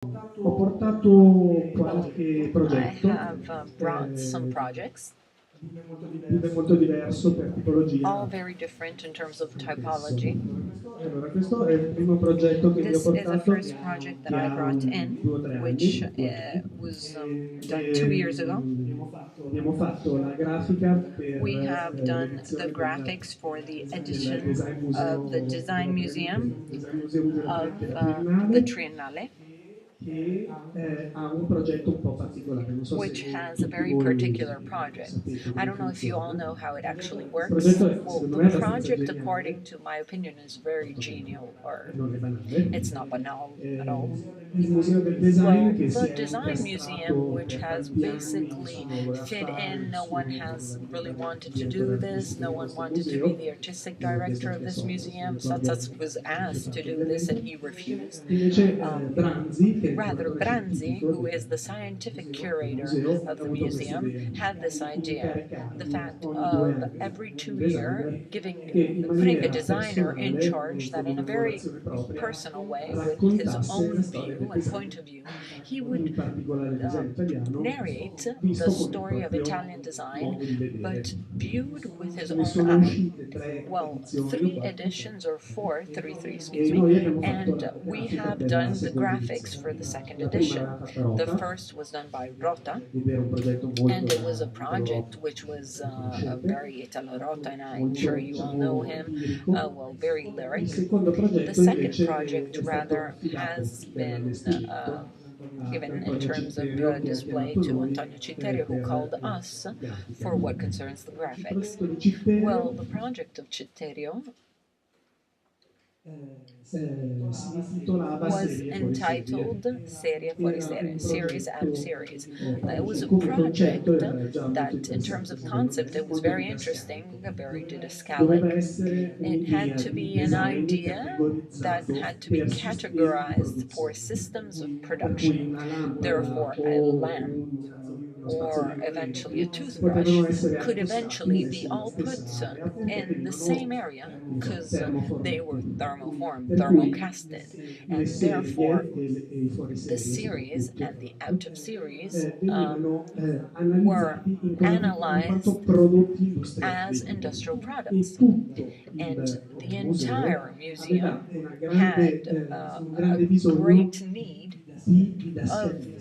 Ho portato Well, qualche I progetto, have brought some projects, molto diverso per all tipologia very different in terms of anch'esso. typology. Allora, questo è il primo progetto che vi ho This is the portato, first project that che I ha brought in, 2 o 3 anni, which 2 anni. was done 2 years E, ago. abbiamo fatto la grafica per We have done the l'edizione graphics for the del edition Design of the Museo Design Museum Design Museum of della the Triennale, Triennale, che ha un progetto un po' particolare. Non so se which has a tutti very voi particular project. sapete I come don't know if you all funziona. know how it actually Il works. progetto è, Well, secondo the me, abbastanza project, geniale, according to my opinion, is very genial, or non è banale. it's not banal at all. Il Museo del Design Well, che si the è design museum, incastrato which per has tanti anni basically su fit affari, in, no su one has la really diventare wanted to direttore do this, artistico no di one questo wanted to be museo. the artistic Abbiamo chiesto director of anche this soldi, se non museum. ricordo Satsas was chi ci ha asked to fatto do gli this and eventi. he refused. Invece Um, Branzi, che è il Rather, curatore Branzi, scientifico who is the scientific curator museo, of ha the avuto questa museum, idea had this di idea, the incaricare fact ogni due of anni every un 2 year designer che in putting a maniera designer in personale, charge that con in a una very colorazione propria, personal way, with his raccontasse la own storia view del and design, point of view, he would in particolare il design italiano, narrate the visto con il story of proprio Italian design, modo di but vedere. viewed with his Ce ne own sono eye. uscite 3 Well, edizioni o 3 4, editions or four, three, excuse e me, noi abbiamo fatto and la we grafica have per la done the seconda graphics edizione. for the second La prima edition. l'ha fatta The Rota, first was done by Rota, ed era un progetto molto and it was a da project Italo-Rota, which was conoscete, very Italo Rota, and I'm sure molto, you all know diciamo, him, lirico. well, very Il lyric. secondo The progetto second invece project, è stato rather, affidato has per been l'allestimento ad given in Antonio terms of Citterio, che ha display chiamato to noi Antonio Citerio, who called per la us grafica. for what concerns the Il graphics. progetto di Well, Citterio the project of Citerio si intitolava was Serie fuori serie. entitled Serie fuori Era serie, un series out of progetto series. It was che a come concetto project era già molto that, in terms interessante, of secondo me, concept, it was molto very didascalico. interesting, very Doveva didascalic. essere It had un'idea to di be an design idea that categorizzato had to be per sistemi di categorized for produzione. systems of Per cui production. una lampada Therefore, a o lamp uno or spazzolino eventually a dentro toothbrush potevano essere could acquistati eventually be messi nella all put stessa area, appunto in the venivano, same area non so, because they were termoformati. thermoformed, Per cui thermocasted, le and serie therefore e i the fuoriserie series soprattutto, and tra the l'altro, out of series venivano were analizzati in quanto analyzed prodotti as industriali, industrial e products. tutto And the museo entire aveva museum una had un a grande bisogno great need di of didascalia,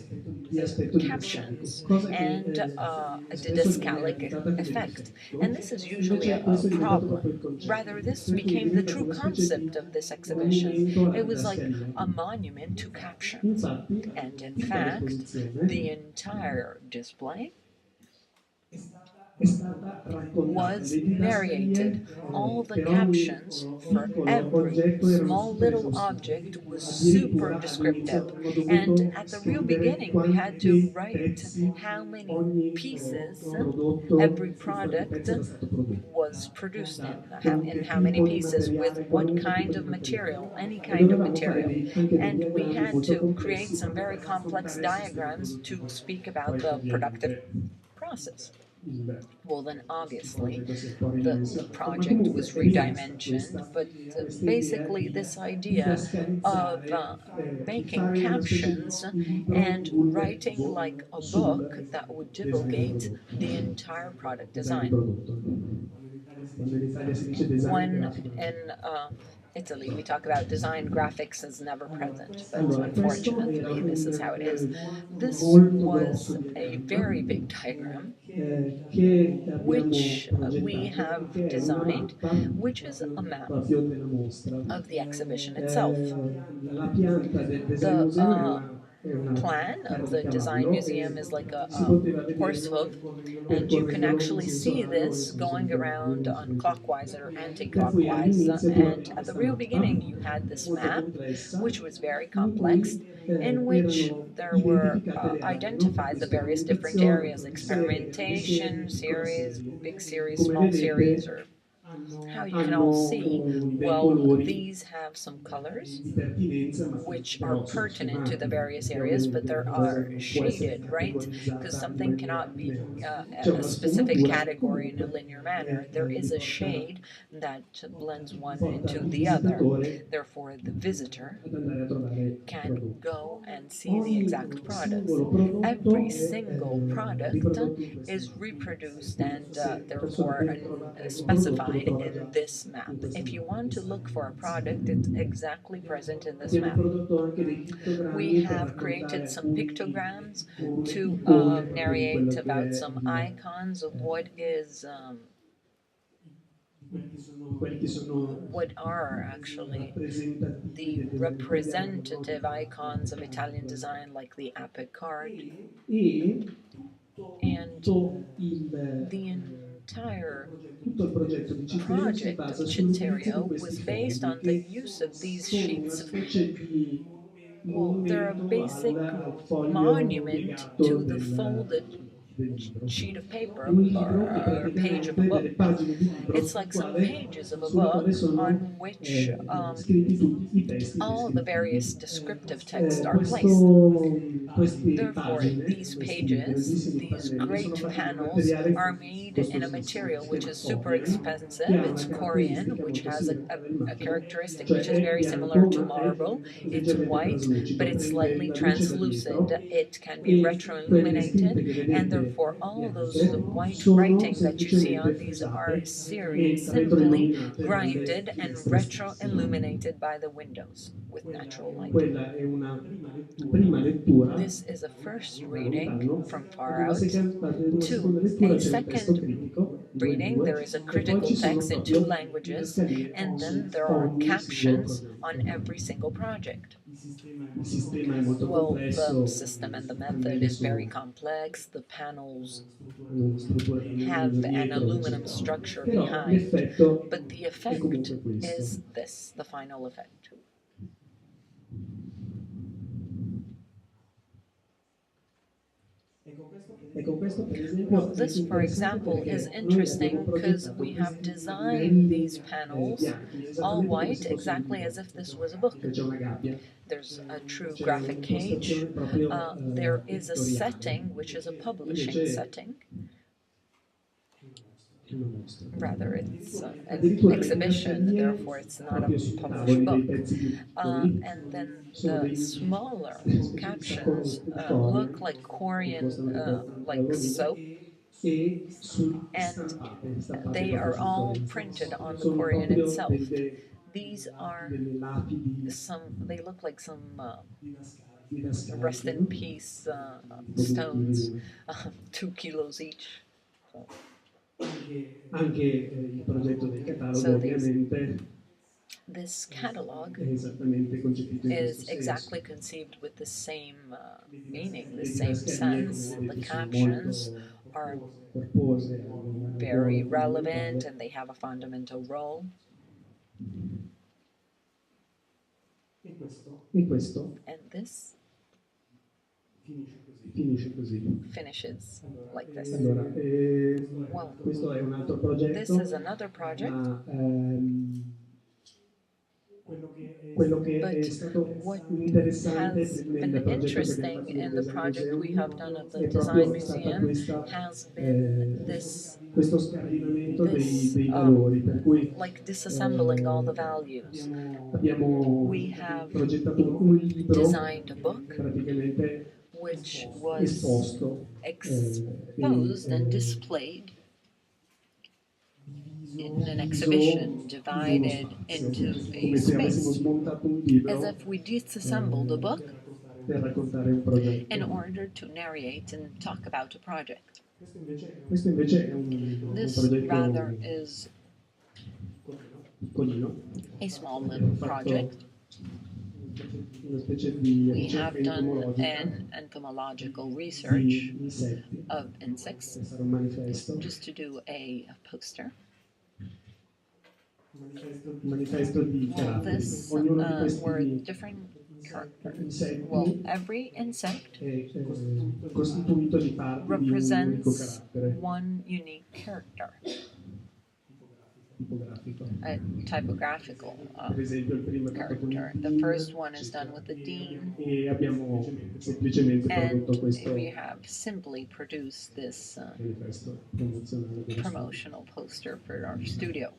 di aspetto didascalico, captions cosa che and a spesso viene didascalic additata come effect. difetto. And this is usually Invece a questo è diventato proprio problem. il concetto, Rather, this per cui è became the diventato true una specie di concept of this exhibition. monumento alla It was like didascalia. a monument to captions. Infatti, And in tutta fact, the l'esposizione entire display è stata raccontata. was Le didascalie narrated. All the per ogni captions for piccolo every oggetto erano small super little esaustivi. object was super Addirittura descriptive. all'inizio avremmo And dovuto at the real scrivere beginning, we had to quanti write pezzi how many ogni pieces prodotto, every su quanti product pezzi era stato prodotto, was produced con in che how many tipo di pieces, with materiale, what qualunque tipo kind di of materiale. material, any E kind of dovevamo fare material. anche dei And we diagrammi had molto to create complessi some proprio very per complex raccontare il sistema diagrams produttivo. to speak about Poi the productive ovviamente process. il Well, then il obviously progetto si è un po' the ridimensionato, ma project comunque was è rimasta redimensioned, but questa idea basically di this idea of didascalizzare, di making fare una specie captions di libro and writing divulgativo like a sul book that would design del divulgate prodotto. the entire product Design di design. prodotto. Quando in Italia si dice design When grafico. in Italy we talk about design graphics as never present, but Allora, questo era unfortunately this is how it is. This molto grosso was di a diagramma very big diagram che abbiamo which we progettato, have che è una designed, mappa which is a map proprio della mostra. of the exhibition itself. La pianta del Design The Museum è una plan carne of di the design cavallo, e museum is like si a poteva horse vederlo hoof, and you can percorrendolo in actually senso see orario o in this senso going around contrario, on clockwise or per cui anti-clockwise. all'inizio tu And avevi at the questa real mappa beginning, you had this molto map, complessa, which was very in complex, cui in which erano there were identificate le aree, no? identified the various different Sperimentazione, areas: microserie, grandi experimentation, serie, piccola series, serie. big series, Come small series, vedete, or how you can all see, well, these have some colors which are pertinent to the various areas, but there are shaded, right? Because something cannot be a specific category in a linear manner. There is a shade that blends one into the other. Therefore, the visitor can go and see the exact products. Every single product is reproduced and therefore specified in this map. If you want to look for a product, it's exactly present in this map. We have created some pictograms to narrate about some icons of what are actually the representative icons of Italian design, like the Epic card, and the entire project of Citerio was based on the use of these sheets of, well, they're a basic monument to the folded sheet of paper or page of a book. It's like some pages of a book on which all the various descriptive texts are placed. Therefore, these pages, these great panels, are made in a material which is super expensive. It's Korean, which has a characteristic which is very similar to marble. It's white, but it's slightly translucent. It can be retroilluminated, and therefore all those white writings that you see on these are simply grinded and retroilluminated by the windows with natural light. This is a first reading from far out. To a second reading, there is a critical text in 2 languages, and then there are captions on every single project. Well, the system and the method is very complex. The panels have an aluminum structure behind, but the effect is this, the final effect. Well, this, for example, is interesting because we have designed these panels all white, exactly as if this was a book. There's a true graphic cage. There is a setting, which is a publishing setting. Rather, it's an exhibition, therefore it's not a published book. And then the smaller captions look like Korean, like soap, and they are all printed on the Korean itself. These are they look like some rest in peace stones, 2 kilos each. So this catalog is exactly conceived with the same meaning, the same sense. The captions are very relevant and they have a fundamental role. And this finishes like this. Well, this is another project. But what has been interesting in the project we have done at the Design Museum has been like disassembling all the values. We have designed a book which was exposed and displayed in an exhibition, divided into a space, as if we disassembled a book in order to narrate and talk about a project. This rather is a small little project. We have done an entomological research of insects just to do a poster. Well, this were different characters. Well, every insect represents one unique character. a typographical Per esempio, il primo è fatto con il character. The dean, first one is done with the dean, e abbiamo semplicemente prodotto and questo we have simply produced this manifesto promozionale dello studio. promotional poster for our studio.